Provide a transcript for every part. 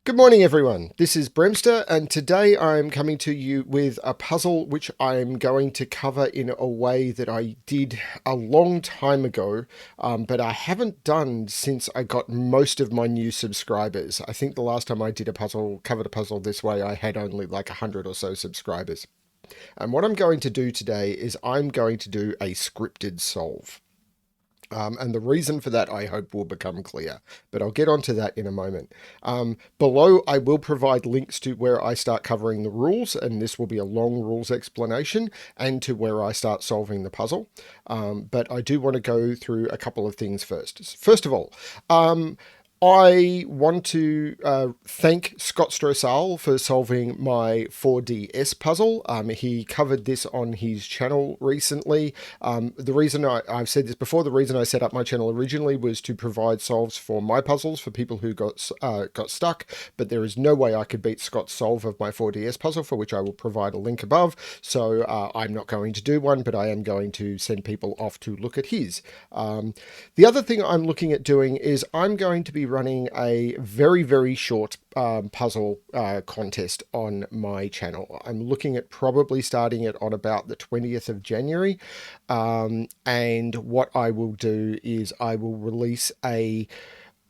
Good morning, everyone. This is Bremster, and today I'm coming to you with a puzzle which I'm going to cover in a way that I did a long time ago, but I haven't done since I got most of my new subscribers. I think the last time I did covered a puzzle this way, I had only like 100 or so subscribers. And what I'm going to do today is I'm going to do a scripted solve. And the reason for that, I hope, will become clear, but I'll get onto that in a moment. Below, I will provide links to where I start covering the rules, and this will be a long rules explanation, and to where I start solving the puzzle. But I do want to go through a couple of things first. First of all, I want to thank Scott Strossal for solving my 4DS puzzle. He covered this on his channel recently. The reason I've said this before, the reason I set up my channel originally was to provide solves for my puzzles for people who got stuck, but there is no way I could beat Scott's solve of my 4DS puzzle, for which I will provide a link above. So I'm not going to do one, but I am going to send people off to look at his. The other thing I'm looking at doing is I'm going to be running a very, very short puzzle contest on my channel. I'm looking at probably starting it on about the 20th of January. And what I will do is I will release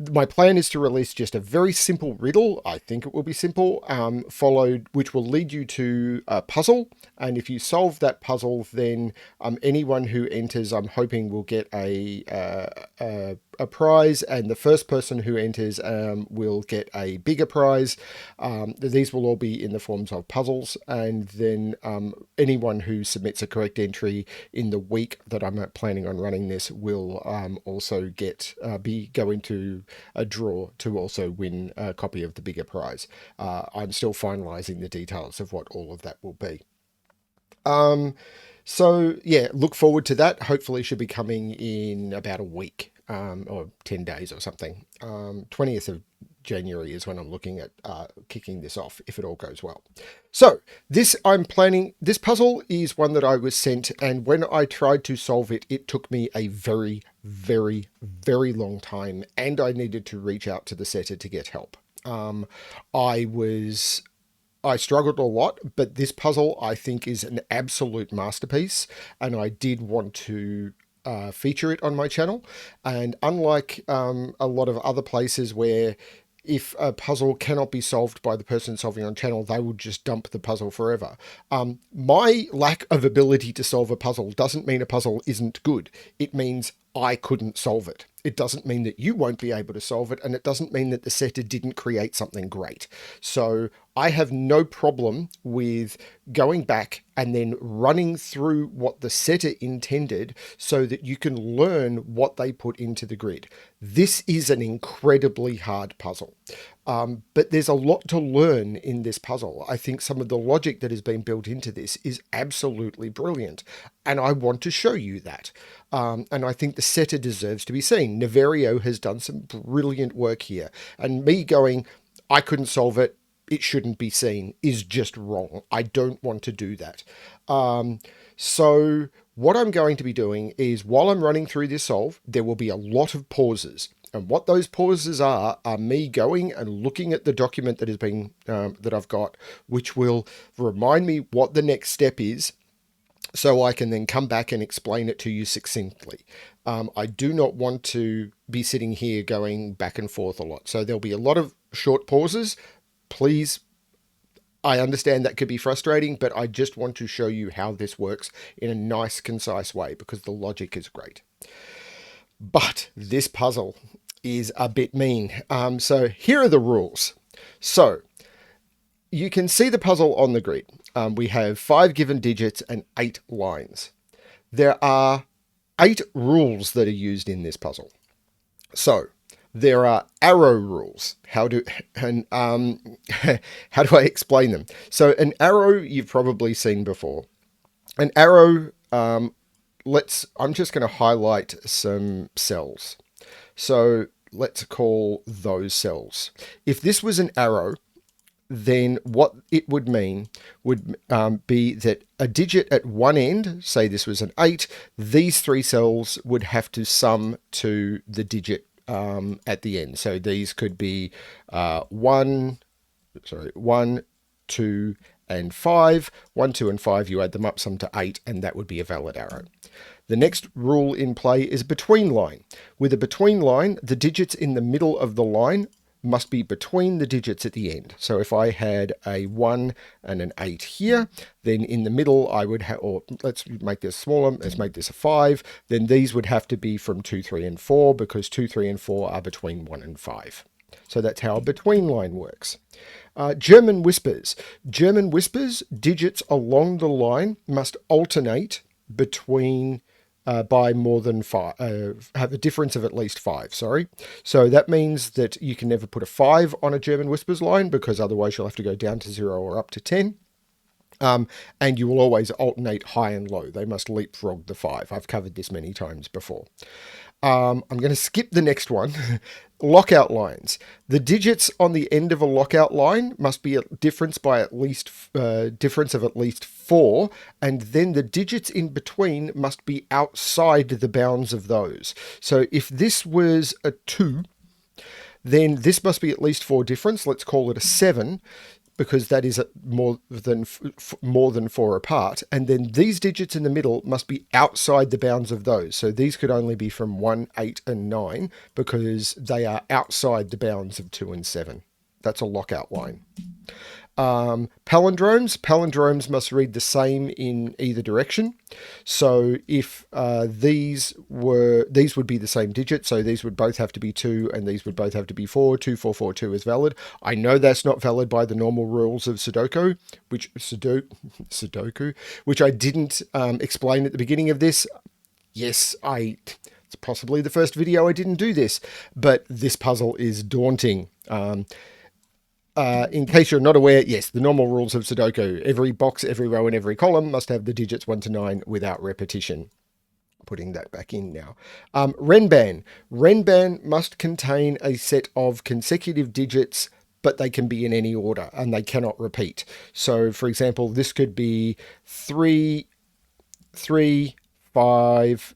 my plan is to release just a very simple riddle. I think it will be simple, followed, which will lead you to a puzzle. And if you solve that puzzle, then anyone who enters, I'm hoping, will get a prize, and the first person who enters will get a bigger prize. These will all be in the forms of puzzles, and then anyone who submits a correct entry in the week that I'm planning on running this will also go into a draw to also win a copy of the bigger prize. I'm still finalizing the details of what all of that will be. So yeah, look forward to that. Hopefully should be coming in about a week, or 10 days or something. 20th of January is when I'm looking at kicking this off, if it all goes well. So this puzzle is one that I was sent, and when I tried to solve it, it took me a very, very, very long time, and I needed to reach out to the setter to get help. I struggled a lot, but this puzzle I think is an absolute masterpiece, and I did want to feature it on my channel. And unlike a lot of other places where if a puzzle cannot be solved by the person solving on channel, they will just dump the puzzle forever. My lack of ability to solve a puzzle doesn't mean a puzzle isn't good. It means I couldn't solve it. It doesn't mean that you won't be able to solve it, and it doesn't mean that the setter didn't create something great. So I have no problem with going back and then running through what the setter intended so that you can learn what they put into the grid. This is an incredibly hard puzzle. But there's a lot to learn in this puzzle. I think some of the logic that has been built into this is absolutely brilliant, and I want to show you that. And I think the setter deserves to be seen. Niverio has done some brilliant work here, and me going, I couldn't solve it, it shouldn't be seen, is just wrong. I don't want to do that. So what I'm going to be doing is, while I'm running through this solve, there will be a lot of pauses. And what those pauses are me going and looking at the document that has been that I've got, which will remind me what the next step is, so I can then come back and explain it to you succinctly. I do not want to be sitting here going back and forth a lot. So there'll be a lot of short pauses. Please, I understand that could be frustrating, but I just want to show you how this works in a nice, concise way, because the logic is great. But this puzzle is a bit mean. So here are the rules. So you can see the puzzle on the grid. We have 5 given digits and 8 lines. There are 8 rules that are used in this puzzle. So there are arrow rules. How do I explain them? So an arrow you've probably seen before. An arrow, I'm just going to highlight some cells. So let's call those cells. If this was an arrow, then what it would mean would be that a digit at one end, say this was an 8, these 3 cells would have to sum to the digit at the end. So these could be 1, sorry, 1, 2, and 5. 1, 2, and 5, you add them up, sum to 8, and that would be a valid arrow. The next rule in play is between line. With a between line, the digits in the middle of the line must be between the digits at the end. So if I had a 1 and an 8 here, then in the middle I would have, or let's make this smaller, let's make this a 5, then these would have to be from 2, 3, and 4, because 2, 3, and 4 are between 1 and 5. So that's how a between line works. German whispers. German whispers, digits along the line must alternate between by more than 5, have a difference of at least 5, sorry. So that means that you can never put a 5 on a German whispers line, because otherwise you'll have to go down to 0 or up to 10. And you will always alternate high and low. They must leapfrog the 5. I've covered this many times before. I'm going to skip the next one. Lockout lines. The digits on the end of a lockout line must be a difference by at least difference of at least 4, and then the digits in between must be outside the bounds of those. So if this was a 2, then this must be at least 4 difference. Let's call it a 7, because that is more than 4 apart. And then these digits in the middle must be outside the bounds of those. So these could only be from 1, 8, and 9, because they are outside the bounds of 2 and 7. That's a lockout line. Palindromes must read the same in either direction. So if these would be the same digit, so these would both have to be 2 and these would both have to be 4. 2, 4, 4, 2 is valid. I know that's not valid by the normal rules of Sudoku, which I didn't explain at the beginning of this. Yes, it's possibly the first video I didn't do this, but this puzzle is daunting. In case you're not aware, yes, the normal rules of Sudoku. Every box, every row, and every column must have the digits 1 to 9 without repetition. Putting that back in now. Renban. Renban must contain a set of consecutive digits, but they can be in any order, and they cannot repeat. So, for example, this could be 3, 3, 5,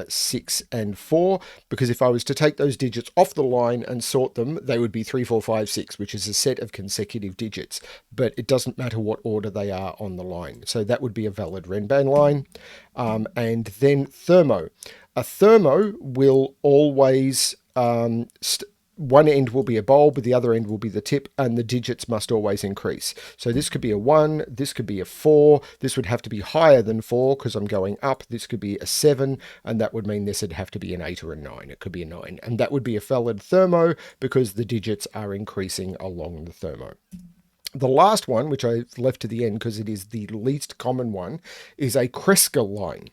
6, and 4, because if I was to take those digits off the line and sort them, they would be 3, 4, 5, 6, which is a set of consecutive digits, but it doesn't matter what order they are on the line. So that would be a valid Renban line. And then thermo. A thermo will always one end will be a bulb, but the other end will be the tip, and the digits must always increase. So this could be a 1, this could be a 4, this would have to be higher than 4 because I'm going up, this could be a 7, and that would mean this would have to be an 8 or a 9. It could be a 9, and that would be a valid thermo because the digits are increasing along the thermo. The last one, which I've left to the end because it is the least common one, is a Kreska line.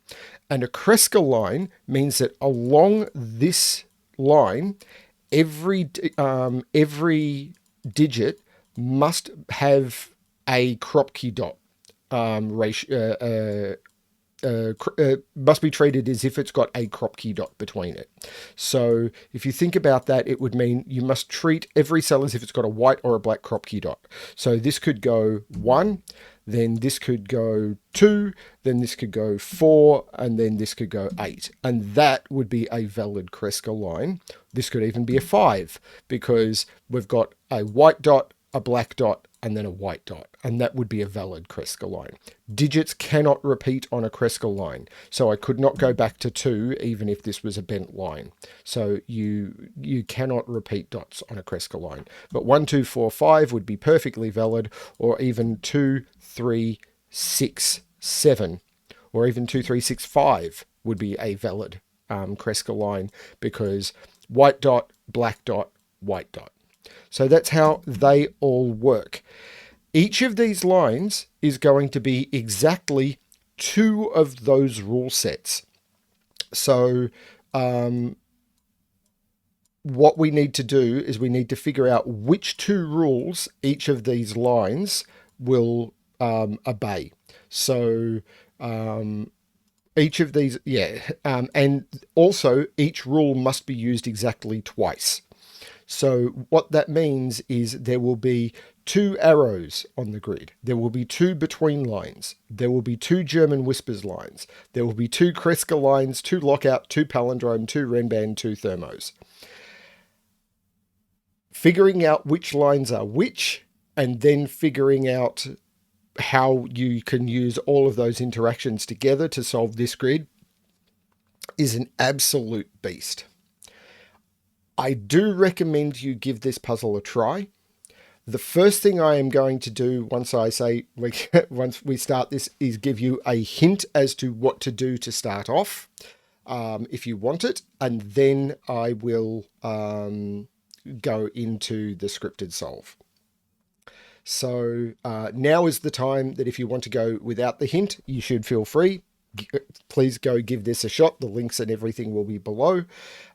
And a Kreska line means that along this line, every digit must have a Kropki dot ratio. Must be treated as if it's got a Kropki dot between it. So if you think about that, it would mean you must treat every cell as if it's got a white or a black Kropki dot. So this could go 1, then this could go 2, then this could go 4, and then this could go 8. And that would be a valid Kreska line. This could even be a 5 because we've got a white dot, a black dot, and then a white dot. And that would be a valid Kreska line. Digits cannot repeat on a Kreska line. So I could not go back to 2 even if this was a bent line. So you cannot repeat dots on a Kreska line. But 1, 2, 4, 5 would be perfectly valid, or even 2, 3, 6, 7, or even 2, 3, 6, 5 would be a valid Kreska line because white dot, black dot, white dot. So that's how they all work. Each of these lines is going to be exactly 2 of those rule sets. So what we need to do is we need to figure out which 2 rules each of these lines will obey. So each of these, and also each rule must be used exactly twice. So what that means is there will be 2 arrows on the grid. There will be 2 between lines. There will be 2 German whispers lines. There will be 2 Kreska lines, 2 lockout, 2 palindrome, 2 Renban, 2 thermos. Figuring out which lines are which and then figuring out how you can use all of those interactions together to solve this grid is an absolute beast. I do recommend you give this puzzle a try. The first thing I am going to do once we start this is give you a hint as to what to do to start off, if you want it, and then I will go into the scripted solve. So now is the time that if you want to go without the hint, you should feel free. Please go give this a shot. The links and everything will be below.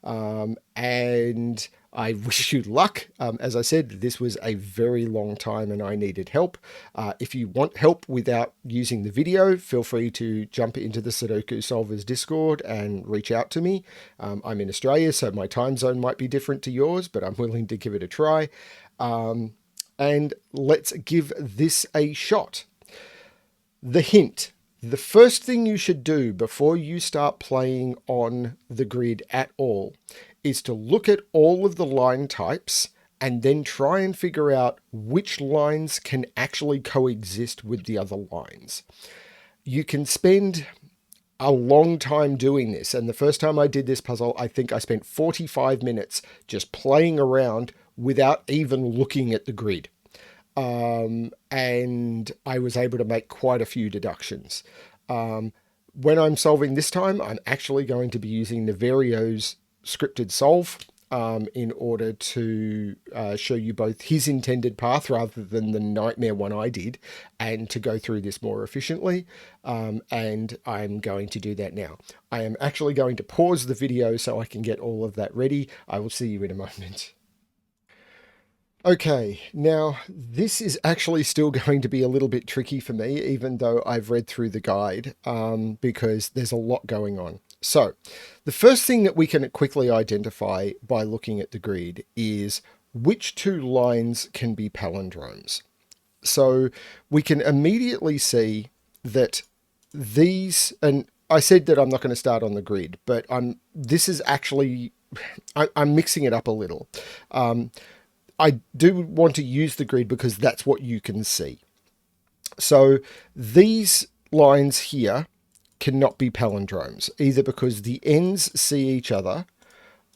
And I wish you luck. As I said, this was a very long time and I needed help. If you want help without using the video, feel free to jump into the Sudoku Solvers Discord and reach out to me. I'm in Australia, so my time zone might be different to yours, but I'm willing to give it a try. And let's give this a shot. The hint. The first thing you should do before you start playing on the grid at all is to look at all of the line types and then try and figure out which lines can actually coexist with the other lines. You can spend a long time doing this, and the first time I did this puzzle, I think I spent 45 minutes just playing around without even looking at the grid. And I was able to make quite a few deductions. When I'm solving this time, I'm actually going to be using Niverio's scripted solve in order to show you both his intended path rather than the nightmare one I did, and to go through this more efficiently. And I'm going to do that now. I am actually going to pause the video so I can get all of that ready. I will see you in a moment. Okay, now this is actually still going to be a little bit tricky for me, even though I've read through the guide, because there's a lot going on. So the first thing that we can quickly identify by looking at the grid is which two lines can be palindromes. So we can immediately see that these, and I said that I'm not going to start on the grid, but this is actually, I'm mixing it up a little. I do want to use the grid because that's what you can see. So these lines here cannot be palindromes, either because the ends see each other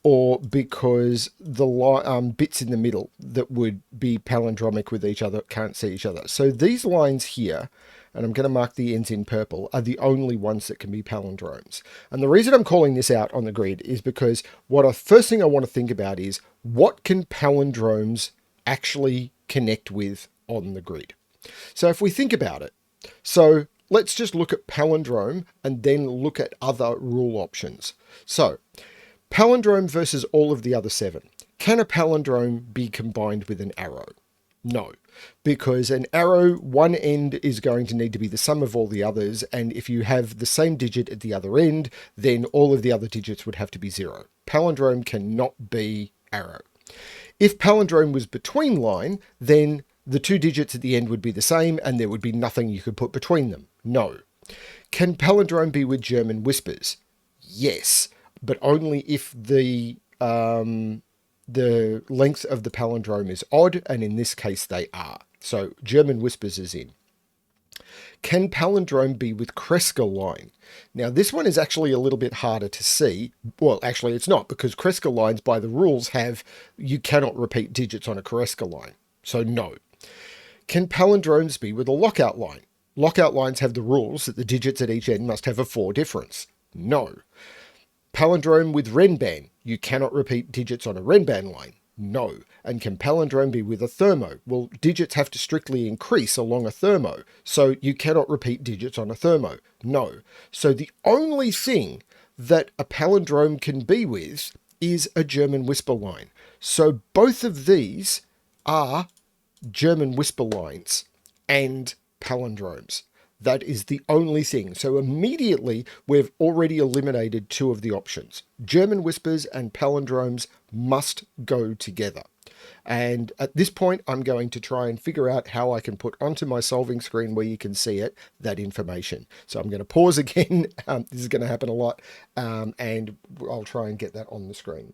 or because the bits in the middle that would be palindromic with each other can't see each other. So these lines here, and I'm going to mark the ends in purple, are the only ones that can be palindromes. And the reason I'm calling this out on the grid is because first thing I want to think about is what can palindromes actually connect with on the grid? So if we think about it, so let's just look at palindrome and then look at other rule options. So palindrome versus all of the other 7. Can a palindrome be combined with an arrow? No, because an arrow, one end is going to need to be the sum of all the others, and if you have the same digit at the other end, then all of the other digits would have to be 0. Palindrome cannot be arrow. If palindrome was between line, then the 2 digits at the end would be the same, and there would be nothing you could put between them. No. Can palindrome be with German whispers? Yes, but only if the length of the palindrome is odd, and in this case they are. So German whispers is in. Can palindrome be with Kreska Line? Now this one is actually a little bit harder to see. Well, actually it's not, because Kreska lines by the rules you cannot repeat digits on a Kreska line. So no. Can palindromes be with a lockout line? Lockout lines have the rules that the digits at each end must have a 4 difference. No. Palindrome with Renban. You cannot repeat digits on a Renban line. No. And can palindrome be with a thermo? Well, digits have to strictly increase along a thermo, so you cannot repeat digits on a thermo. No. So the only thing that a palindrome can be with is a German whisper line. So both of these are German whisper lines and palindromes. That is the only thing. So immediately we've already eliminated 2 of the options. German whispers and palindromes must go together. And at this point, I'm going to try and figure out how I can put onto my solving screen where you can see it, that information. So I'm going to pause again. This is going to happen a lot. And I'll try and get that on the screen.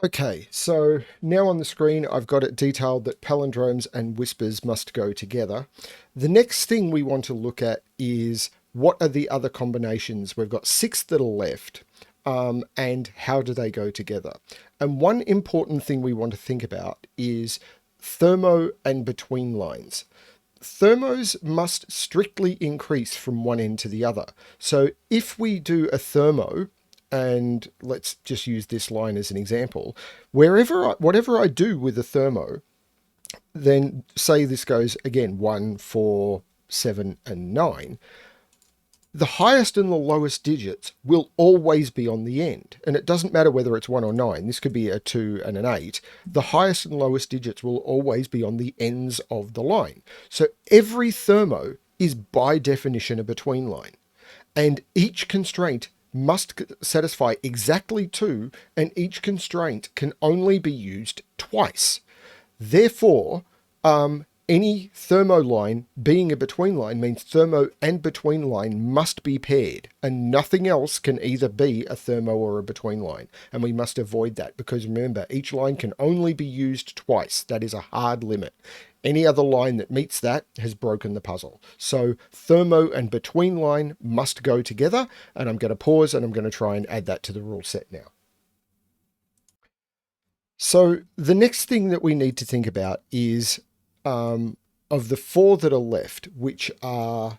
Okay, so now on the screen I've got it detailed that palindromes and whispers must go together. The next thing we want to look at is what are the other combinations? We've got 6 that are left, and how do they go together? And one important thing we want to think about is thermo and between lines. Thermos must strictly increase from one end to the other. So if we do a thermo, and let's just use this line as an example, whatever I do with a thermo, then say this goes again 1, 4, 7, and 9. The highest and the lowest digits will always be on the end. And it doesn't matter whether it's 1 or 9. This could be a 2 and an 8. The highest and lowest digits will always be on the ends of the line. So every thermo is by definition a between line. And each constraint must satisfy exactly 2, and each constraint can only be used twice. Therefore, any thermo line being a between line means thermo and between line must be paired, and nothing else can either be a thermo or a between line. And we must avoid that because remember, each line can only be used twice. That is a hard limit. Any other line that meets that has broken the puzzle. So thermo and between line must go together, and I'm going to pause and I'm going to try and add that to the rule set now. So the next thing that we need to think about is of the 4 that are left, which are,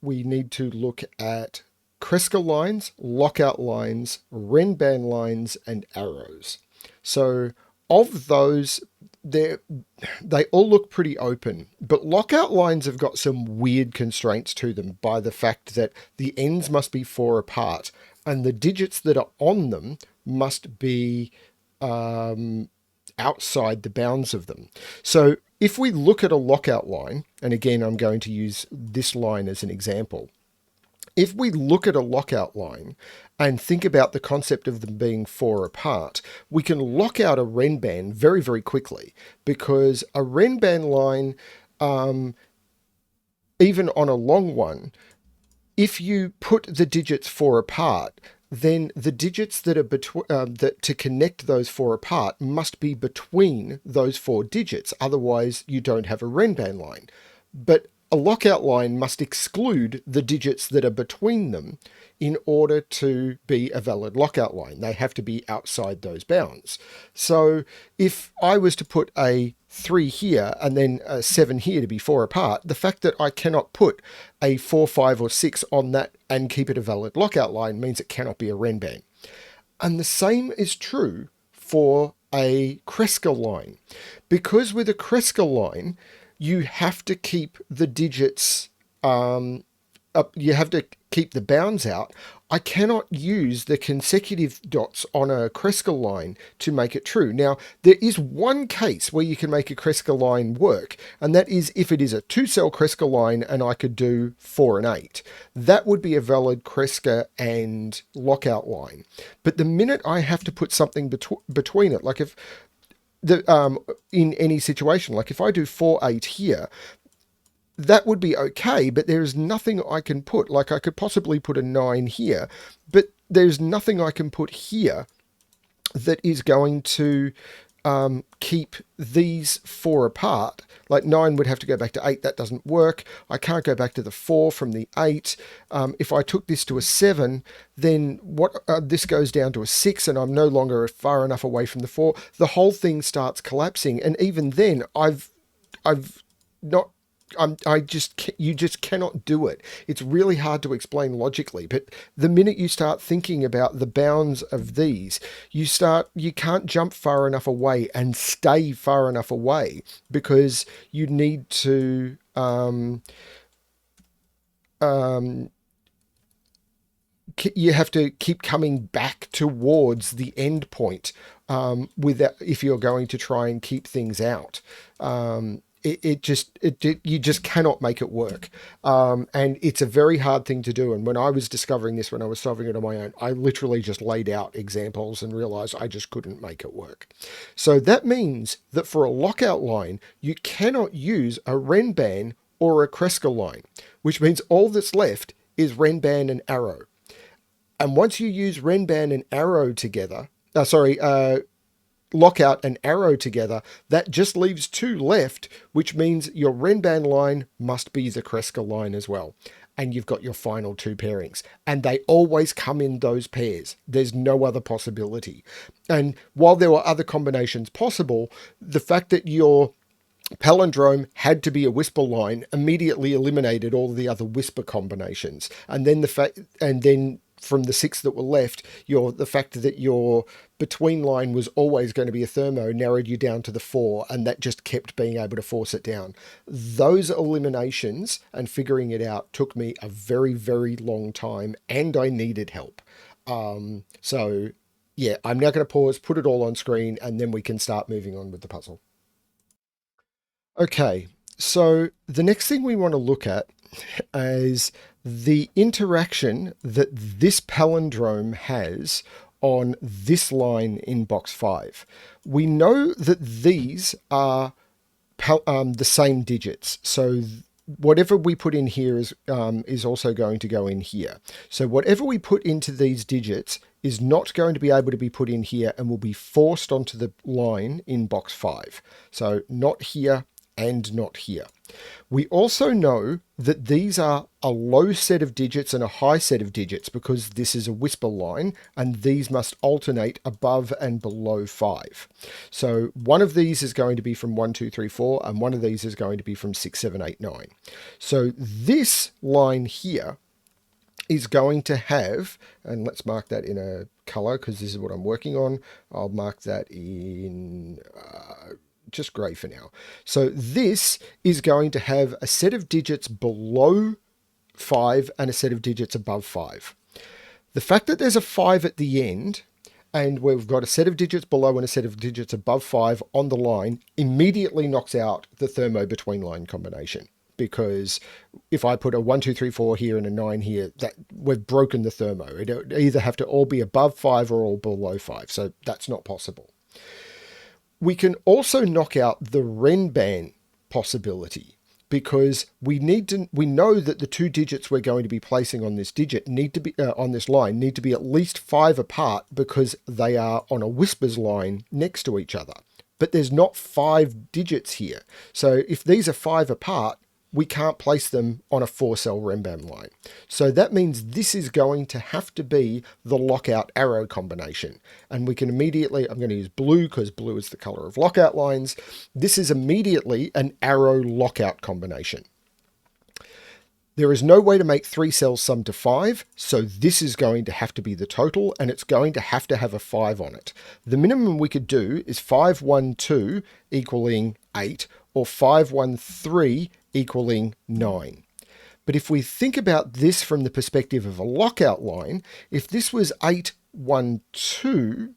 we need to look at Kreska lines, lockout lines, Renban lines, and arrows. So of those, they all look pretty open, but lockout lines have got some weird constraints to them by the fact that the ends must be 4 apart, and the digits that are on them must be outside the bounds of them. So if we look at a lockout line, and again, I'm going to use this line as an example. If we look at a lockout line and think about the concept of them being 4 apart, we can lock out a Renban very, very quickly, because a Renban line, even on a long one, if you put the digits 4 apart, then the digits that are between that to connect those 4 apart must be between those 4 digits. Otherwise, you don't have a Renban line. But a lockout line must exclude the digits that are between them in order to be a valid lockout line. They have to be outside those bounds. So if I was to put a 3 here and then a 7 here to be 4 apart, the fact that I cannot put a 4, 5, or 6 on that and keep it a valid lockout line means it cannot be a Renban. And the same is true for a Kreska line. Because with a Kreska line, you have to keep the digits up, you have to keep the bounds out. I cannot use the consecutive dots on a Kreska line to make it true. Now, there is one case where you can make a Kreska line work, and that is if it is a 2-cell Kreska line and I could do 4 and 8. That would be a valid Kreska and lockout line. But the minute I have to put something between it, like if in any situation, like if I do 4, 8 here, that would be okay, but there is nothing I can put. Like I could possibly put a 9 here, but there's nothing I can put here that is going to keep these 4 apart. Like 9 would have to go back to 8. That doesn't work. I can't go back to the 4 from the 8. If I took this to a 7, then this goes down to a 6, and I'm no longer far enough away from the 4. The whole thing starts collapsing, and even then, you just cannot do it. It's really hard to explain logically, but the minute you start thinking about the bounds of these, you can't jump far enough away and stay far enough away, because you need to you have to keep coming back towards the end point if you're going to try and keep things out. You just cannot make it work. And it's a very hard thing to do. And when I was discovering this, when I was solving it on my own, I literally just laid out examples and realized I just couldn't make it work. So that means that for a lockout line, you cannot use a Renban or a Kreska line, which means all that's left is Renban and arrow. And once you use Renban and arrow together, lockout and arrow together, that just leaves 2 left, which means your Renban line must be the Kreska line as well. And you've got your final 2 pairings. And they always come in those pairs. There's no other possibility. And while there were other combinations possible, the fact that your Palindrome had to be a whisper line immediately eliminated all the other whisper combinations. And then from the 6 that were left, the fact that your between line was always going to be a thermo narrowed you down to the 4, and that just kept being able to force it down. Those eliminations and figuring it out took me a very, very long time, and I needed help. So yeah, I'm now going to pause, put it all on screen, and then we can start moving on with the puzzle. Okay, so the next thing we want to look at is the interaction that this palindrome has on this line in box 5. We know that these are the same digits, so whatever we put in here is also going to go in here. So whatever we put into these digits is not going to be able to be put in here and will be forced onto the line in box 5. So not here and not here. We also know that these are a low set of digits and a high set of digits because this is a whisper line, and these must alternate above and below 5. So one of these is going to be from 1, 2, 3, 4, and one of these is going to be from 6, 7, 8, 9. So this line here is going to have, and let's mark that in a color because this is what I'm working on. I'll mark that in just grey for now. So this is going to have a set of digits below 5 and a set of digits above 5. The fact that there's a 5 at the end and we've got a set of digits below and a set of digits above 5 on the line immediately knocks out the thermo between line combination, because if I put a 1, 2, 3, 4 here and a 9 here, that we've broken the thermo. It either have to all be above 5 or all below 5, so that's not possible. We can also knock out the Renban possibility, because we know that the 2 digits we're going to be placing on this digit need to be on this line need to be at least 5 apart, because they are on a whispers line next to each other. But there's not 5 digits here. So if these are 5 apart, we can't place them on a 4-cell Renban line. So that means this is going to have to be the lockout arrow combination. And we can immediately, I'm going to use blue because blue is the color of lockout lines. This is immediately an arrow lockout combination. There is no way to make 3 cells sum to 5, so this is going to have to be the total, and it's going to have a 5 on it. The minimum we could do is 5, 1, 2 equaling 8, or 5, 1, 3 equaling 9. But if we think about this from the perspective of a lockout line, if this was 8, 1, 2,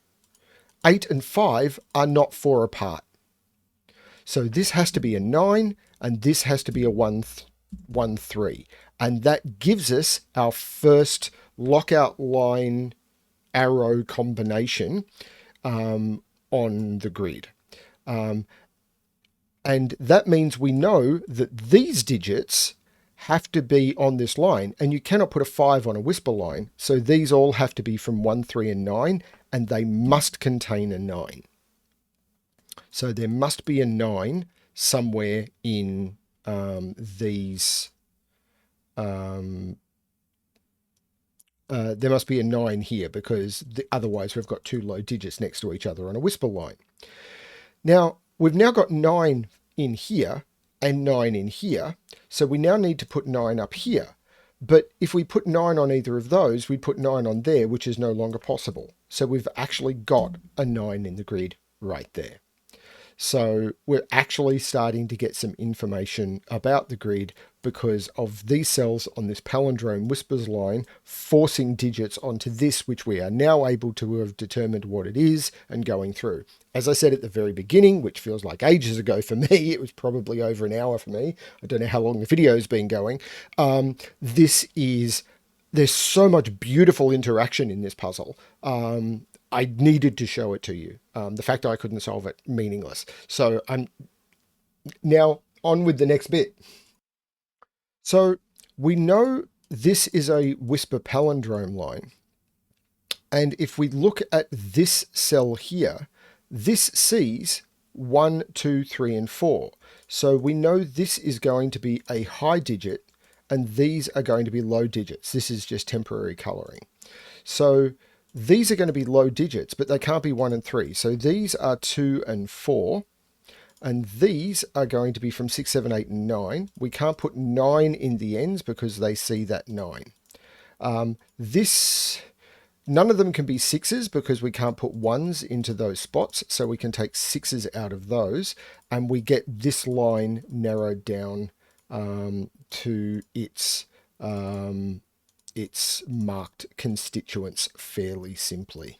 8 and 5 are not 4 apart. So this has to be a 9, and this has to be a 1, 3. And that gives us our first lockout line arrow combination on the grid. And that means we know that these digits have to be on this line, and you cannot put a 5 on a whisper line. So these all have to be from 1, 3, and 9, and they must contain a 9. So there must be a 9 somewhere in these. There must be a 9 here, because otherwise we've got 2 low digits next to each other on a whisper line. Now, we've now got 9 in here and 9 in here, so we now need to put 9 up here. But if we put 9 on either of those, we put 9 on there, which is no longer possible. So we've actually got a 9 in the grid right there. So we're actually starting to get some information about the grid because of these cells on this palindrome whispers line forcing digits onto this, which we are now able to have determined what it is and going through. As I said at the very beginning, which feels like ages ago for me, it was probably over an hour for me. I don't know how long the video's been going. There's so much beautiful interaction in this puzzle. I needed to show it to you. The fact that I couldn't solve it, meaningless. So I'm now on with the next bit. So we know this is a whisper palindrome line. And if we look at this cell here, this sees 1, 2, 3, and 4. So we know this is going to be a high digit, and these are going to be low digits. This is just temporary coloring. So these are going to be low digits, but they can't be 1 and 3. So these are 2 and 4. And these are going to be from 6, 7, 8, and 9. We can't put 9 in the ends because they see that 9. None of them can be 6s because we can't put 1s into those spots. So we can take 6s out of those. And we get this line narrowed down to its marked constituents fairly simply.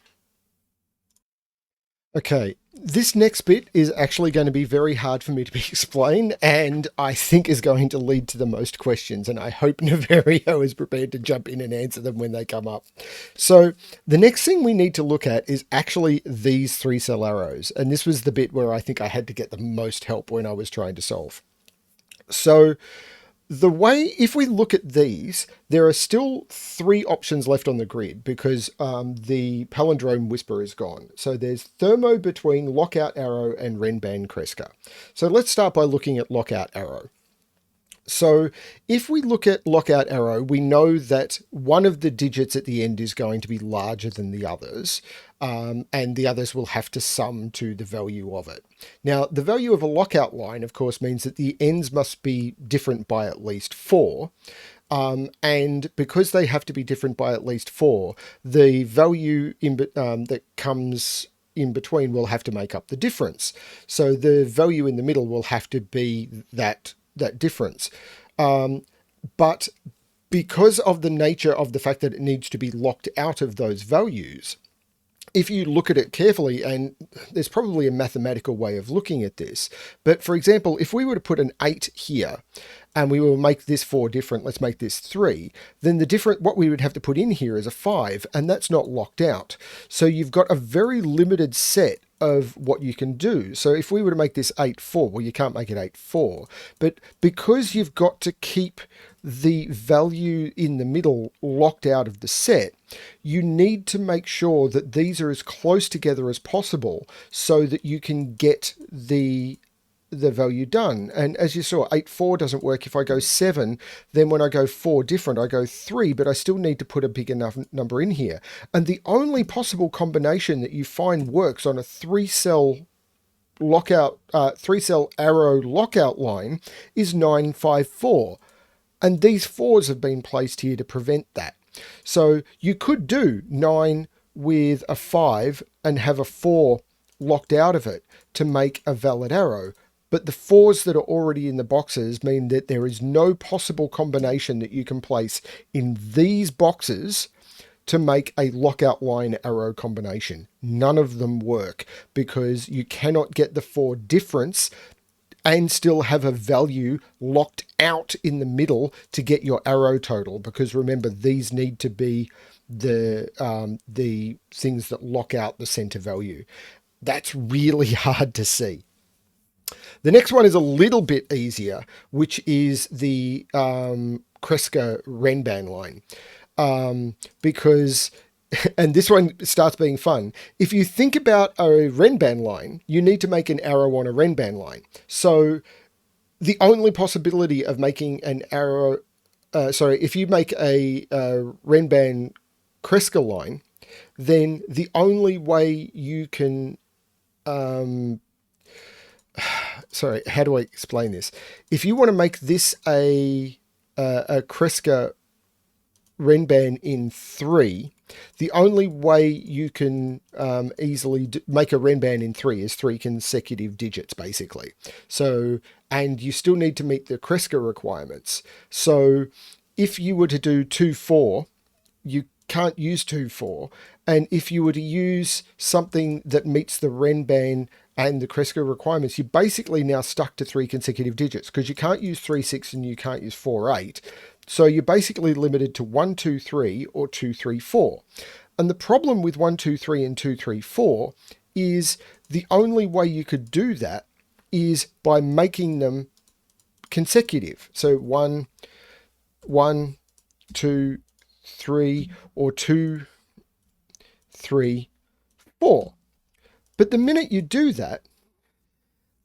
Okay, this next bit is actually going to be very hard for me to explain, and I think is going to lead to the most questions, and I hope Niverio is prepared to jump in and answer them when they come up. So the next thing we need to look at is actually these 3-cell arrows, and this was the bit where I think I had to get the most help when I was trying to solve. So the way, if we look at these, there are still 3 options left on the grid because the Palindrome Whisper is gone. So there's Thermo between Lockout Arrow and Renban Kreska. So let's start by looking at Lockout Arrow. So if we look at Lockout Arrow, we know that one of the digits at the end is going to be larger than the others, and the others will have to sum to the value of it. Now, the value of a lockout line, of course, means that the ends must be different by at least 4. And because they have to be different by at least 4, the value that comes in between will have to make up the difference. So the value in the middle will have to be that difference. But because of the nature of the fact that it needs to be locked out of those values, if you look at it carefully, and there's probably a mathematical way of looking at this, but for example, if we were to put an 8 here and we will make this 4 different, let's make this 3, then what we would have to put in here is a 5, and that's not locked out. So you've got a very limited set of what you can do. So if we were to make this 8, 4, well, you can't make it 8, 4, but because you've got to keep the value in the middle locked out of the set, you need to make sure that these are as close together as possible so that you can get the value done. And as you saw, 8, 4 doesn't work. If I go 7, then when I go 4 different, I go 3, but I still need to put a big enough number in here. And the only possible combination that you find works on a 3-cell arrow lockout line is 9, 5, 4. And these 4s have been placed here to prevent that. So you could do 9 with a 5 and have a 4 locked out of it to make a valid arrow. But the 4s that are already in the boxes mean that there is no possible combination that you can place in these boxes to make a lockout line arrow combination. None of them work because you cannot get the 4 difference and still have a value locked out in the middle to get your arrow total. Because remember, these need to be the things that lock out the center value. That's really hard to see. The next one is a little bit easier, which is the Kreska Renban line. Because, and this one starts being fun, if you think about a Renban line, you need to make an arrow on a Renban line. So the only possibility of making an arrow, if you make a Renban Kreska line, then the only way you can, how do I explain this? If you want to make this a Kreska Renban in 3, the only way you can easily make a Renban in 3 is 3 consecutive digits, basically. So, and you still need to meet the Kreska requirements. So if you were to do 2, 4, you can't use 2, 4. And if you were to use something that meets the Renban and the Kreska requirements, you're basically now stuck to 3 consecutive digits because you can't use 3, 6 and you can't use 4, 8. So you're basically limited to 1, 2, 3 or 2, 3, 4. And the problem with 1, 2, 3 and 2, 3, 4 is the only way you could do that is by making them consecutive. So 1, 1, 2, 3, or 2, 3, 4. But the minute you do that,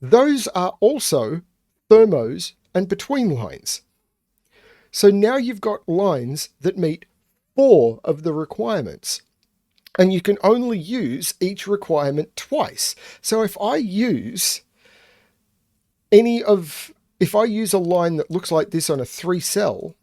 those are also thermos and between lines. So now you've got lines that meet 4 of the requirements. And you can only use each requirement twice. So if I use a line that looks like this on a 3 cell,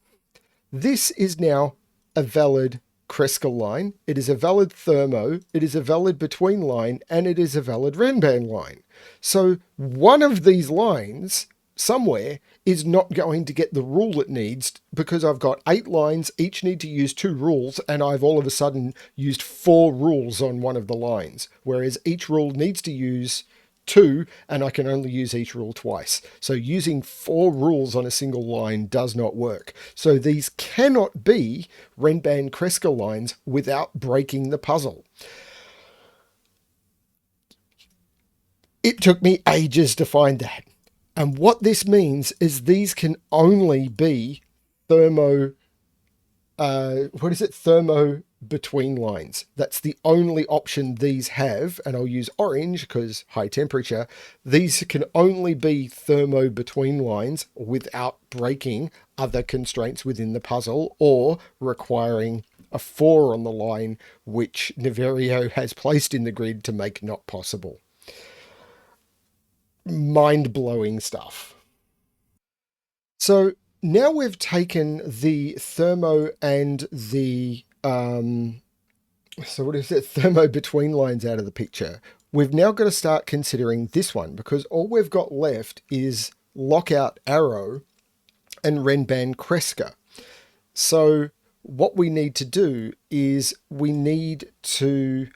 this is now a valid Kreska line, it is a valid thermo, it is a valid between line, and it is a valid Renban line. So one of these lines somewhere is not going to get the rule it needs because I've got 8 lines, each need to use 2 rules, and I've all of a sudden used 4 rules on one of the lines, whereas each rule needs to use 2, and I can only use each rule twice. So using 4 rules on a single line does not work. So these cannot be Renban Kreska lines without breaking the puzzle. It took me ages to find that. And what this means is these can only be thermo between lines. That's the only option these have, and I'll use orange because high temperature. These can only be thermo between lines without breaking other constraints within the puzzle or requiring a 4 on the line, which Niverio has placed in the grid to make not possible. Mind-blowing stuff. So now we've taken the thermo and the thermo between lines out of the picture. We've now got to start considering this one because all we've got left is lockout arrow and Renban Kreska. So what we need to do is we need to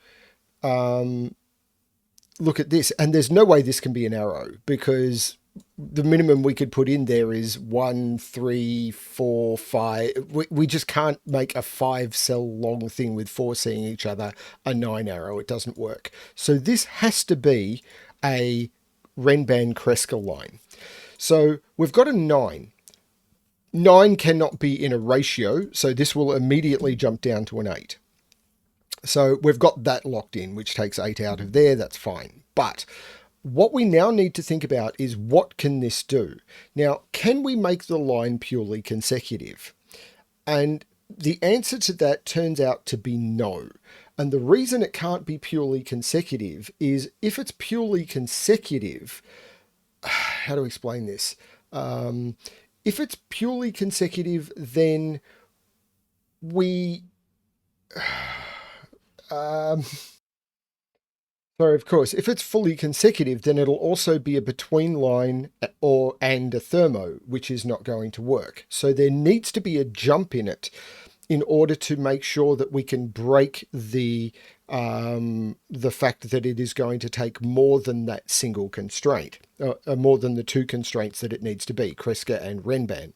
look at this, and there's no way this can be an arrow because the minimum we could put in there is 1, 3, 4, 5. We just can't make a 5 cell long thing with 4 seeing each other a 9 arrow. It doesn't work. So this has to be a Renban Kreska line. So we've got a 9. 9 cannot be in a ratio, so this will immediately jump down to an 8. So we've got that locked in, which takes 8 out of there. That's fine. But what we now need to think about is what can this do? Now, can we make the line purely consecutive? And the answer to that turns out to be no. And the reason it can't be purely consecutive is if it's purely consecutive, how to explain this? If it's purely consecutive, then we... So of course, if it's fully consecutive, then it'll also be a between line and a thermo, which is not going to work. So there needs to be a jump in it in order to make sure that we can break the fact that it is going to take more than that single constraint, more than the 2 constraints that it needs to be, Kreska and Renban.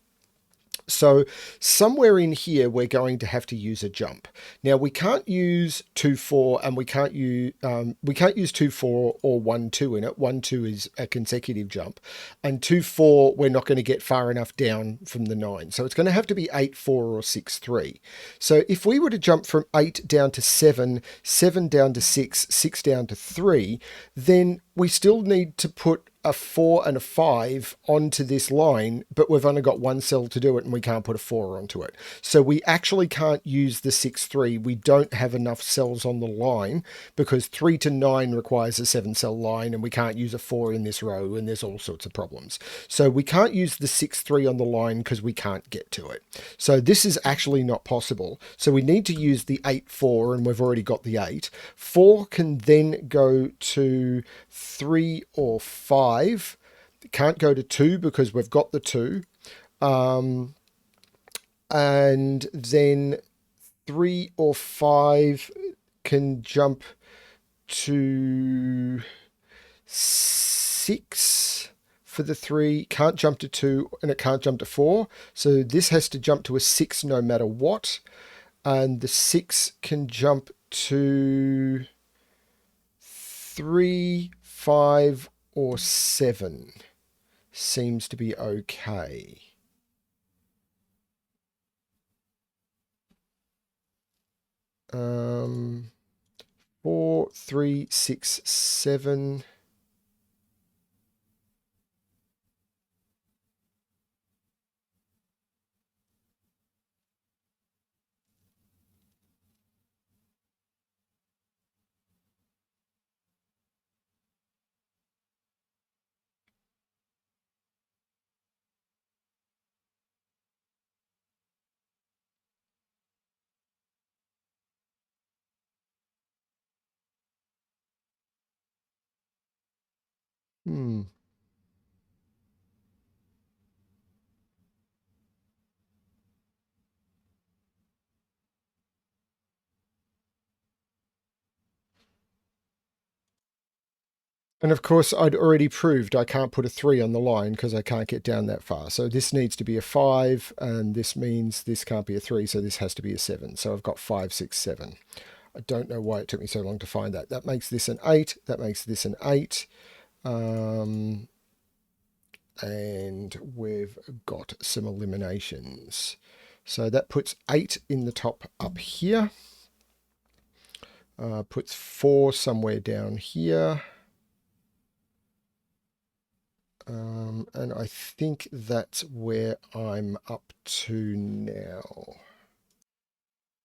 So somewhere in here, we're going to have to use a jump. Now we can't use 2, 4, and we can't use 2, 4 or 1, 2 in it. 1, 2 is a consecutive jump, and 2, 4 we're not going to get far enough down from the 9. So it's going to have to be 8, 4 or 6, 3. So if we were to jump from 8 down to 7, 7 down to 6, 6 down to 3, then we still need to put a 4 and a 5 onto this line, but we've only got 1 cell to do it and we can't put a 4 onto it. So we actually can't use the 6, 3. We don't have enough cells on the line because 3 to 9 requires a 7 cell line and we can't use a 4 in this row, and there's all sorts of problems. So we can't use the 6, 3 on the line because we can't get to it. So this is actually not possible. So we need to use the 8, 4, and we've already got the 8. 4 can then go to 3 or 5. It can't go to 2 because we've got the 2. And then 3 or 5 can jump to 6 for the 3. Can't jump to 2, and it can't jump to 4. So this has to jump to a 6 no matter what. And the 6 can jump to 3, 5, or 7 seems to be okay. 4, 3, 6, 7. Hmm. And of course, I'd already proved I can't put a 3 on the line because I can't get down that far. So this needs to be a 5, and this means this can't be a 3, so this has to be a 7. So I've got 5, 6, 7. I don't know why it took me so long to find that. That makes this an 8. That makes this an 8. And we've got some eliminations. So that puts 8 in the top up here. Puts 4 somewhere down here. And I think that's where I'm up to now.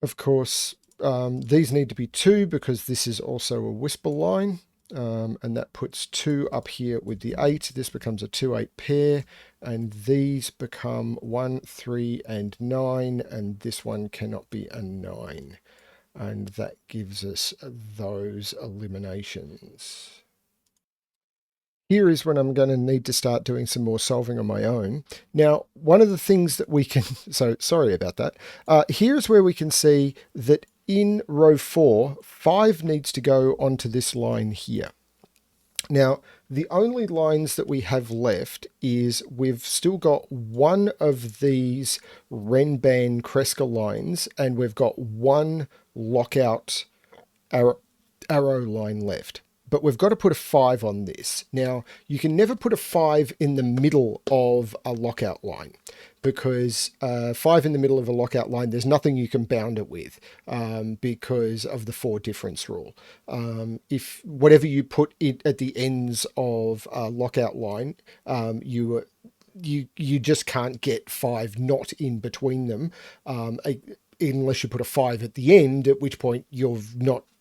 Of course, these need to be 2 because this is also a whisper line. And that puts 2 up here with the 8. This becomes a 2-8 pair, and these become 1, 3, and 9, and this one cannot be a 9. And that gives us those eliminations. Here is when I'm going to need to start doing some more solving on my own. Now, one of the things that we can, so sorry about that. Here's where we can see that in row 4, 5 needs to go onto this line here. Now, the only lines that we have left is we've still got one of these Renban Kreska lines, and we've got one lockout arrow line left. But we've got to put a 5 on this. Now, you can never put a 5 in the middle of a lockout line because 5 in the middle of a lockout line, there's nothing you can bound it with because of the 4 difference rule. If whatever you put it at the ends of a lockout line, you just can't get 5 not in between them unless you put a 5 at the end, at which point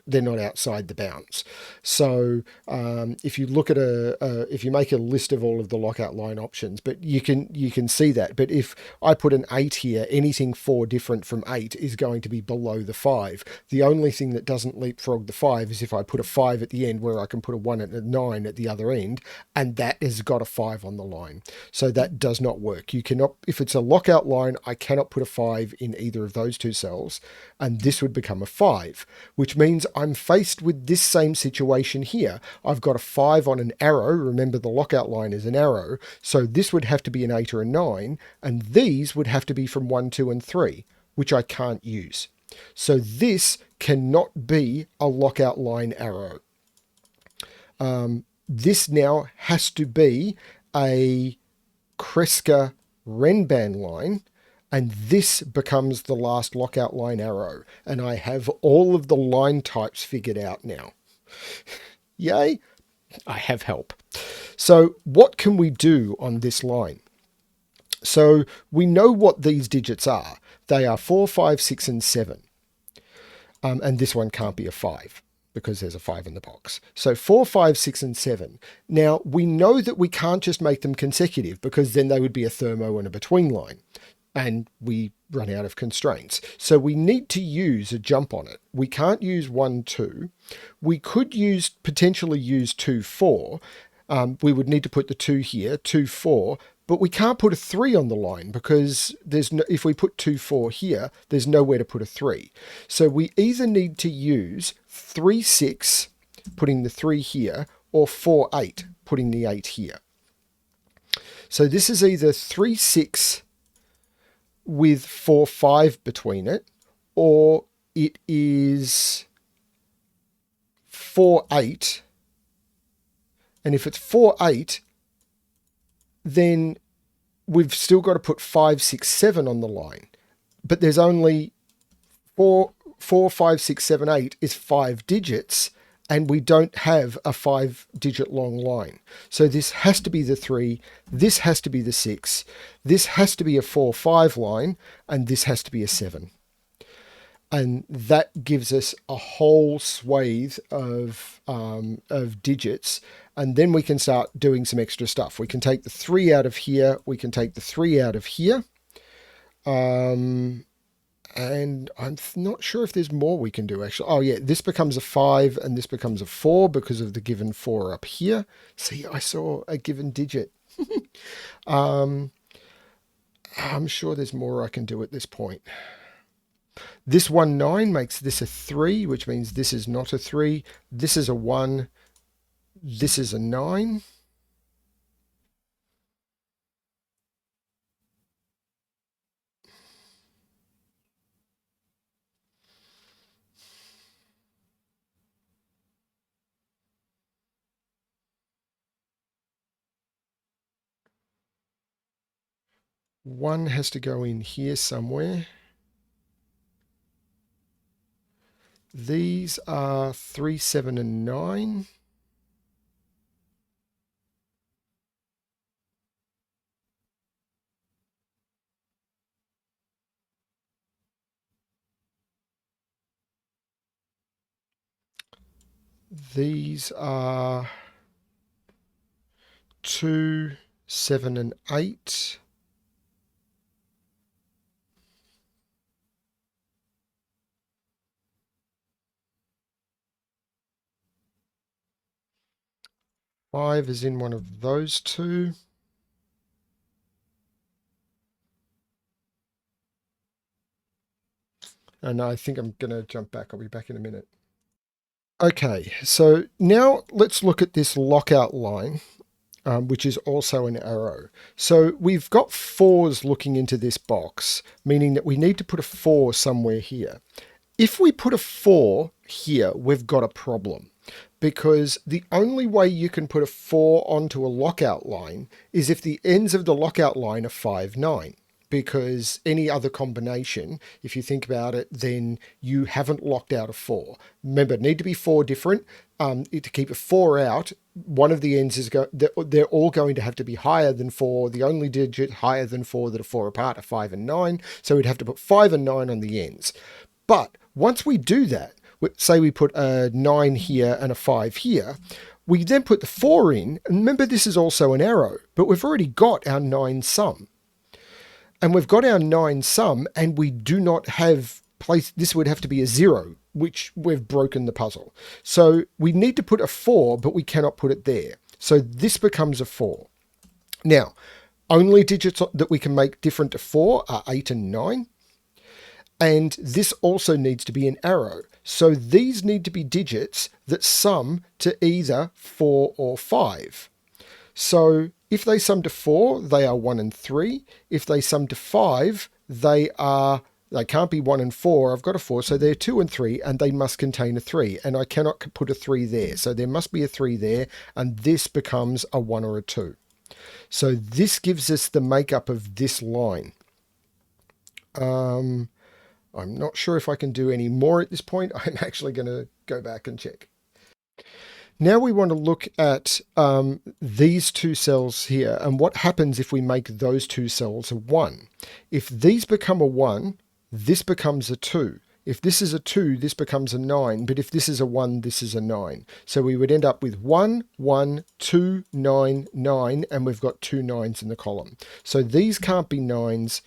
they're not outside the bounds. So if you look at if you make a list of all of the lockout line options, but you can see that. But if I put an 8 here, anything 4 different from 8 is going to be below the 5. The only thing that doesn't leapfrog the 5 is if I put a 5 at the end, where I can put a 1 and a 9 at the other end, and that has got a 5 on the line. So that does not work. You cannot, if it's a lockout line, I cannot put a 5 in either of those 2 cells, and this would become a 5, which means I'm faced with this same situation here. I've got a 5 on an arrow. Remember, the lockout line is an arrow. So this would have to be an 8 or a 9, and these would have to be from 1, 2, and 3, which I can't use. So this cannot be a lockout line arrow. This now has to be a Kreska Renban line, and this becomes the last lockout line arrow. And I have all of the line types figured out now. Yay, I have help. So what can we do on this line? So we know what these digits are. They are 4, 5, 6, and 7. And this one can't be a 5 because there's a 5 in the box. So 4, 5, 6, and 7. Now, we know that we can't just make them consecutive because then they would be a thermo and a between line. And we run out of constraints. So we need to use a jump on it. We can't use 1, 2. We could potentially use 2, 4. We would need to put the 2 here, 2, 4. But we can't put a 3 on the line because if we put 2, 4 here, there's nowhere to put a 3. So we either need to use 3, 6, putting the 3 here, or 4, 8, putting the 8 here. So this is either 3, 6 with 4, 5 between it, or it is 4, 8. And if it's 4, 8, then we've still got to put 5, 6, 7 on the line. But there's only 4, 4, 5, 6, 7, 8 is 5 digits, and we don't have a 5-digit long line. So this has to be the 3, this has to be the 6, this has to be a 4, 5 line, and this has to be a 7. And that gives us a whole swathe of digits. And then we can start doing some extra stuff. We can take the 3 out of here. We can take the 3 out of here. And I'm not sure if there's more we can do, actually. Oh, yeah, this becomes a 5 and this becomes a 4 because of the given 4 up here. See, I saw a given digit. I'm sure there's more I can do at this point. This 1, 9 makes this a 3, which means this is not a 3. This is a 1. This is a 9. One has to go in here somewhere. These are 3, 7, and 9. These are 2, 7, and 8. Five is in one of those two. And I think I'm going to jump back. I'll be back in a minute. Okay, so now let's look at this lockout line, which is also an arrow. So we've got 4s looking into this box, meaning that we need to put a 4 somewhere here. If we put a 4 here, we've got a problem, because the only way you can put a 4 onto a lockout line is if the ends of the lockout line are 5, 9. Because any other combination, if you think about it, then you haven't locked out a 4. Remember, need to be 4 different. To keep a 4 out, one of the ends is they're all going to have to be higher than 4. The only digit higher than 4 that are 4 apart are 5 and 9. So we'd have to put 5 and 9 on the ends. But once we do that, say we put a 9 here and a 5 here, we then put the 4 in. And remember, this is also an arrow, but we've already got our 9 sum. And we've got our 9 sum, and we do not have place. This would have to be a 0, which we've broken the puzzle. So we need to put a 4, but we cannot put it there. So this becomes a 4. Now, only digits that we can make different to 4 are 8 and 9. And this also needs to be an arrow. So these need to be digits that sum to either 4 or 5. So if they sum to 4, they are 1 and 3. If they sum to 5, they can't be 1 and 4. I've got a 4, so they're 2 and 3, and they must contain a 3. And I cannot put a 3 there. So there must be a 3 there, and this becomes a 1 or a 2. So this gives us the makeup of this line. I'm not sure if I can do any more at this point. I'm actually going to go back and check. Now we want to look at these 2 cells here and what happens if we make those 2 cells a 1. If these become a 1, this becomes a 2. If this is a 2, this becomes a 9. But if this is a 1, this is a 9. So we would end up with 1, 1, 2, 9, 9, and we've got 2 9s in the column. So these can't be 9s.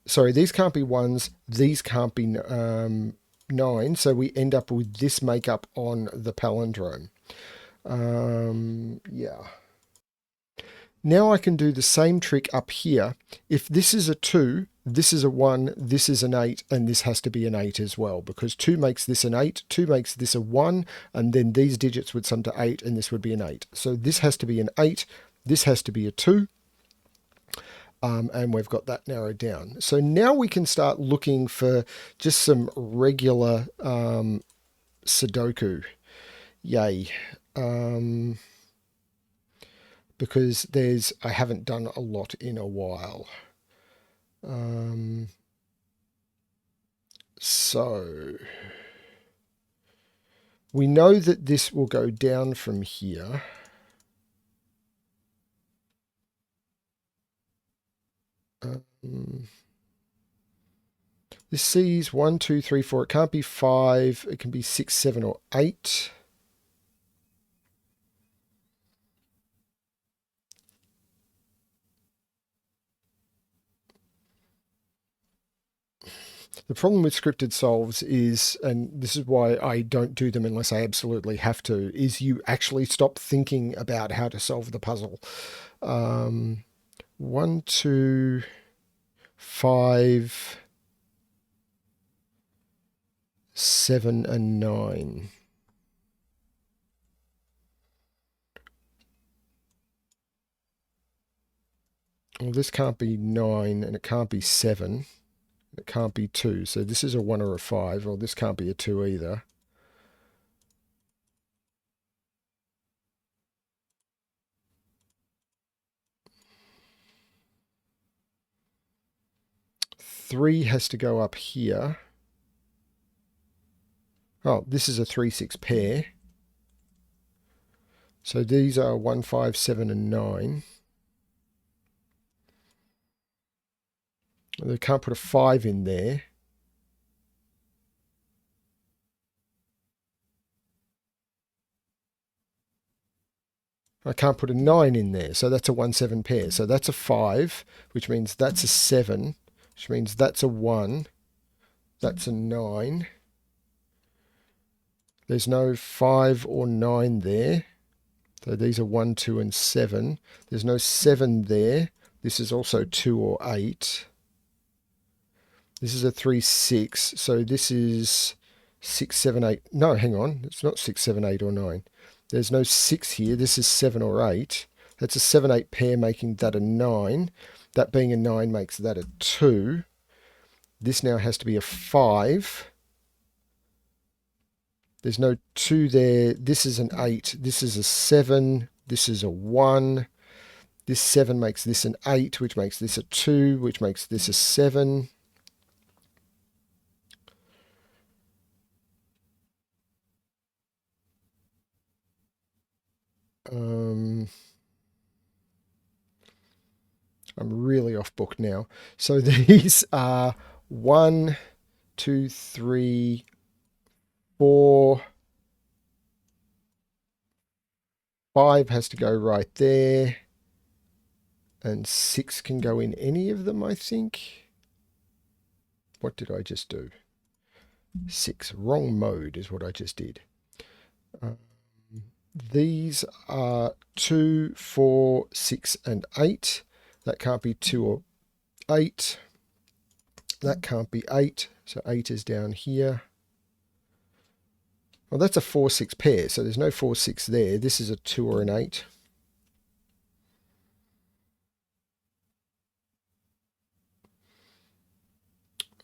Sorry, these can't be 1s. These can't be 9. So we end up with this makeup on the palindrome. Yeah. Now I can do the same trick up here. If this is a 2, this is a 1, this is an 8, and this has to be an 8 as well, because 2 makes this an 8, 2 makes this a 1, and then these digits would sum to 8, and this would be an 8. So this has to be an 8, this has to be a 2, and we've got that narrowed down. So now we can start looking for just some regular Sudoku. Yay. Because I haven't done a lot in a while. So we know that this will go down from here. This sees 1, 2, 3, 4. It can't be 5. It can be 6, 7, or 8. The problem with scripted solves is, and this is why I don't do them unless I absolutely have to, is you actually stop thinking about how to solve the puzzle. 1, 2, 5, 7, and 9. Well, this can't be 9, and it can't be 7. It can't be 2. So this is a 1 or a 5. Well, this can't be a 2 either. Three has to go up here. Oh, this is a 3, 6 pair. So these are 1, 5, 7, and 9. They can't put a 5 in there. I can't put a 9 in there, so that's a 1, 7 pair. So that's a 5, which means that's a 7, which means that's a 1, that's a 9. There's no 5 or 9 there. So these are 1, 2, and 7. There's no 7 there. This is also 2 or 8. This is a 3, 6. So this is 6, 7, 8. No, hang on. It's not 6, 7, 8, or 9. There's no 6 here. This is 7 or 8. That's a 7, 8 pair, making that a 9. That being a 9 makes that a 2. This now has to be a 5. There's no 2 there. This is an 8. This is a 7. This is a 1. This 7 makes this an 8, which makes this a 2, which makes this a 7. I'm really off book now. So these are 1, 2, 3, 4. 5 has to go right there. And 6 can go in any of them, I think. What did I just do? 6. Wrong mode is what I just did. These are 2, 4, 6, and 8. That can't be 2 or 8. That can't be 8. So 8 is down here. Well, that's a 4, 6 pair. So there's no 4, 6 there. This is a 2 or an 8.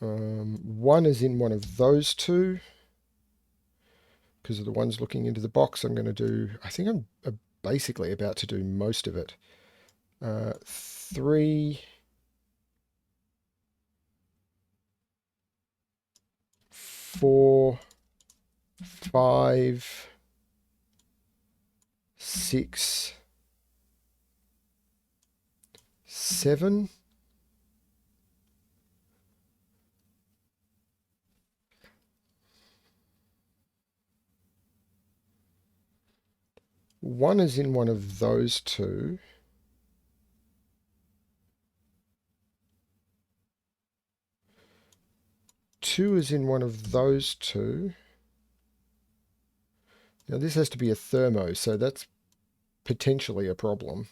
One is in one of those two. Because of the ones looking into the box, I'm going to do, I think I'm basically about to do most of it. 3, 4, 5, 6, 7. One is in one of those two. Two is in one of those two. Now this has to be a thermo, so that's potentially a problem.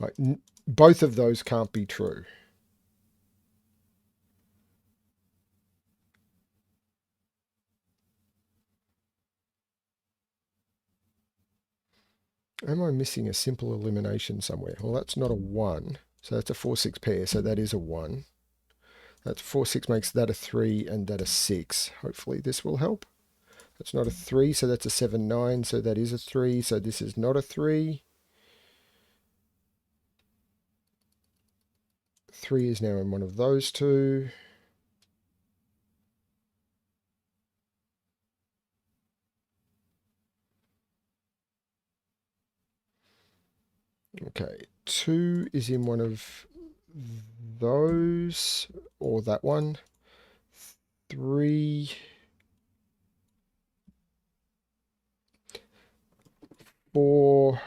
Right, both of those can't be true. Am I missing a simple elimination somewhere? Well, that's not a 1. So that's a 4, 6 pair, so that is a 1. That's 4, 6 makes that a 3 and that a 6. Hopefully this will help. That's not a 3, so that's a 7, 9, so that is a 3. So this is not a 3. 3 is now in one of those two. Okay, 2 is in one of those, or that one. 3, 4,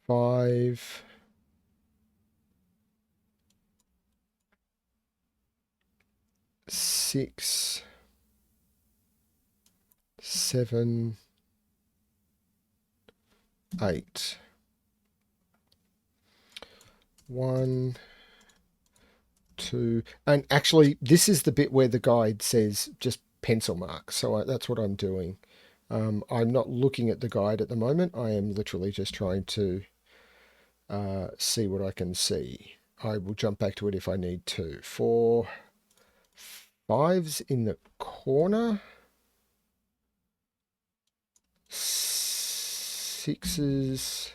5, 6, 7, 8. 1, 2, and actually this is the bit where the guide says just pencil mark, so that's what I'm doing. I'm not looking at the guide at the moment. I am literally just trying to see what I can see. I will jump back to it if I need to. 4, 5's in the corner. 6's,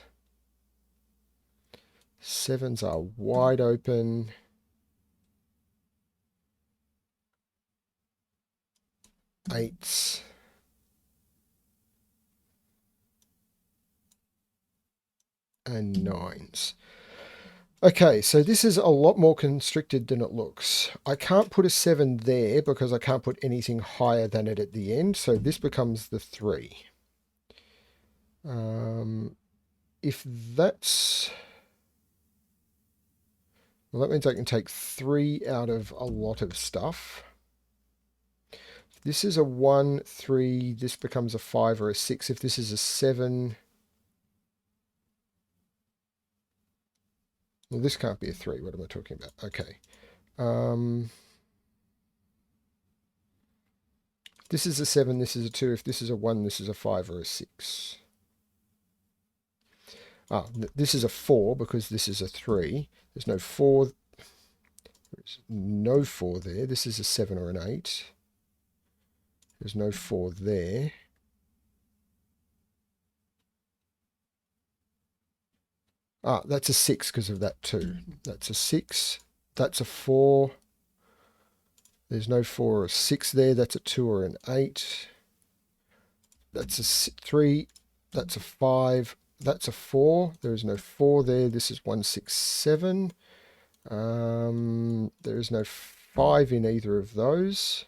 7's are wide open. 8's, and 9's. Okay, so this is a lot more constricted than it looks. I can't put a 7 there because I can't put anything higher than it at the end, so this becomes the 3. If that's... Well, that means I can take 3 out of a lot of stuff. This is a 1, 3, this becomes a 5 or a 6. If this is a 7... Well, this can't be a 3. What am I talking about? Okay. This is a 7, this is a 2. If this is a 1, this is a 5 or a 6. This is a 4 because this is a 3. There's no 4. There's no 4 there. This is a 7 or an 8. There's no 4 there. That's a 6 because of that 2. That's a 6. That's a 4. There's no 4 or 6 there. That's a 2 or an 8. That's a 3. That's a 5. That's a 4. There is no 4 there. This is 1, 6, 7. There is no 5 in either of those.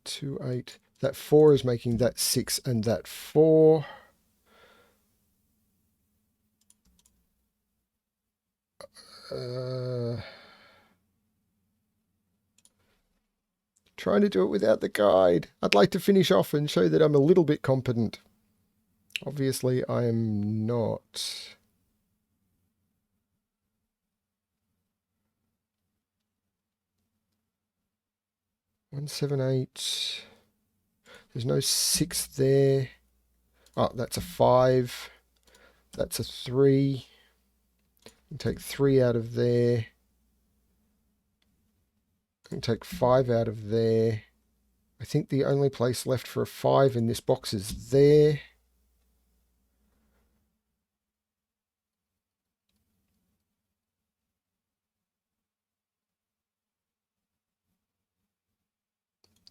2, 8. That 4 is making that 6 and that 4. Trying to do it without the guide. I'd like to finish off and show that I'm a little bit competent. Obviously, I am not. One, 7, 8. There's no 6 there. That's a 5. That's a 3. You take 3 out of there. You take 5 out of there. I think the only place left for a 5 in this box is there.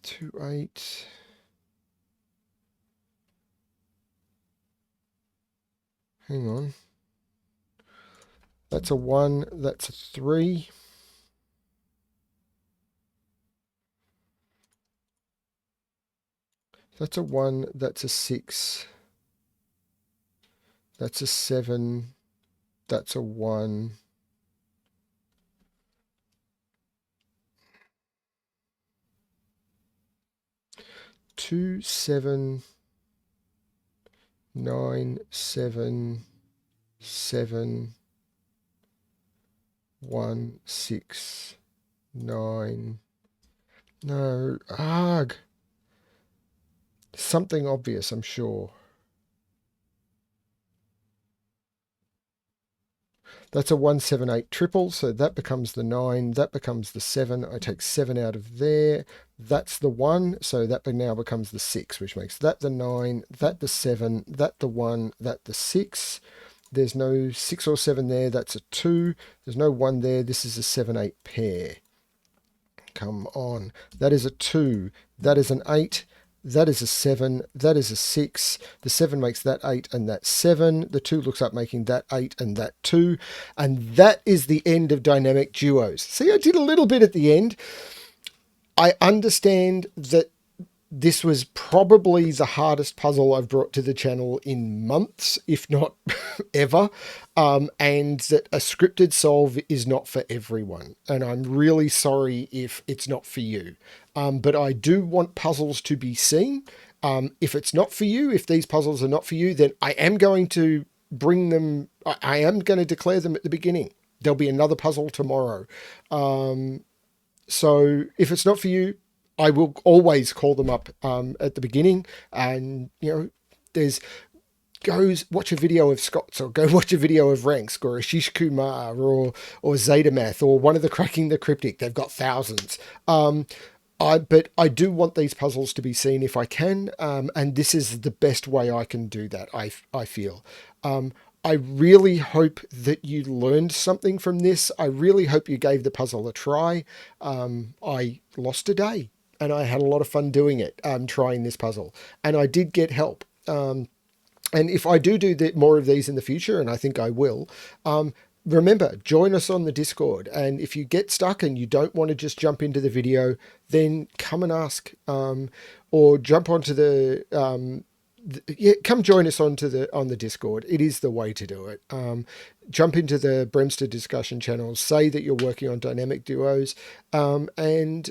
Two, 8. Hang on. That's a 1. That's a 3. That's a 1. That's a 6. That's a 7. That's a 1. Two, 7, 9, 7, 7, 1, 6, 9. No, arg. Something obvious, I'm sure. That's a 178 triple, so that becomes the 9, that becomes the 7. I take 7 out of there. That's the 1, so that now becomes the 6, which makes that the 9, that the 7, that the 1, that the 6. There's no 6 or 7 there, that's a 2. There's no 1 there, this is a 7-8 pair. Come on. That is a 2. That is an 8. That is a 7. That is a 6. The 7 makes that 8 and that 7. The 2 looks up making that 8 and that 2. And that is the end of dynamic duos. See, I did a little bit at the end. I understand that this was probably the hardest puzzle I've brought to the channel in months, if not ever, and that a scripted solve is not for everyone. And I'm really sorry if it's not for you. But I do want puzzles to be seen. If it's not for you, if these puzzles are not for you, then I am going to bring them, I am going to declare them at the beginning. There'll be another puzzle tomorrow. So if it's not for you, I will always call them up at the beginning. And, watch a video of Scott's, or go watch a video of Ranks, or Ashish Kumar, or Zetamath, or one of the Cracking the Cryptic. They've got thousands. But I do want these puzzles to be seen if I can, and this is the best way I can do that, I feel. I really hope that you learned something from this. I really hope you gave the puzzle a try. I lost a day, and I had a lot of fun doing it, trying this puzzle. And I did get help. And if I do more of these in the future, and I think I will, remember, join us on the Discord. And if you get stuck and you don't want to just jump into the video, then come and ask, or jump onto come join us on the Discord. It is the way to do it. Jump into the Bremster discussion channel, say that you're working on dynamic duos, and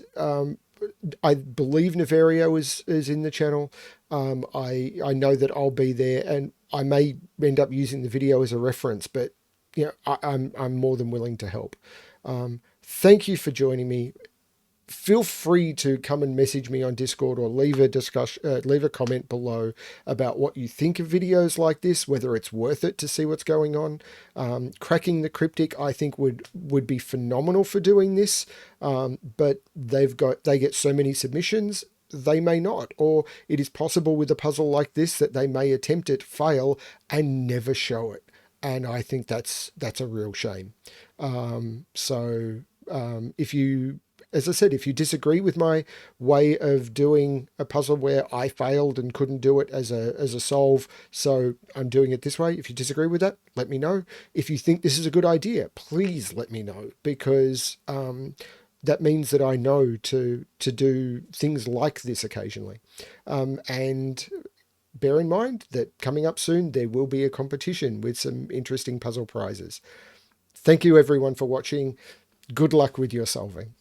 I believe Niverio is in the channel. I know that I'll be there, and I may end up using the video as a reference, but I'm more than willing to help. Thank you for joining me. Feel free to come and message me on Discord, or leave a comment below about what you think of videos like this, whether it's worth it to see what's going on. Cracking the Cryptic, I think, would be phenomenal for doing this, but they get so many submissions, they may not. Or it is possible with a puzzle like this that they may attempt it, fail, and never show it. And I think that's a real shame. As I said, if you disagree with my way of doing a puzzle where I failed and couldn't do it as a solve, so I'm doing it this way, if you disagree with that, let me know. If you think this is a good idea, please let me know, because that means that I know to do things like this occasionally. And bear in mind that coming up soon, there will be a competition with some interesting puzzle prizes. Thank you everyone for watching. Good luck with your solving.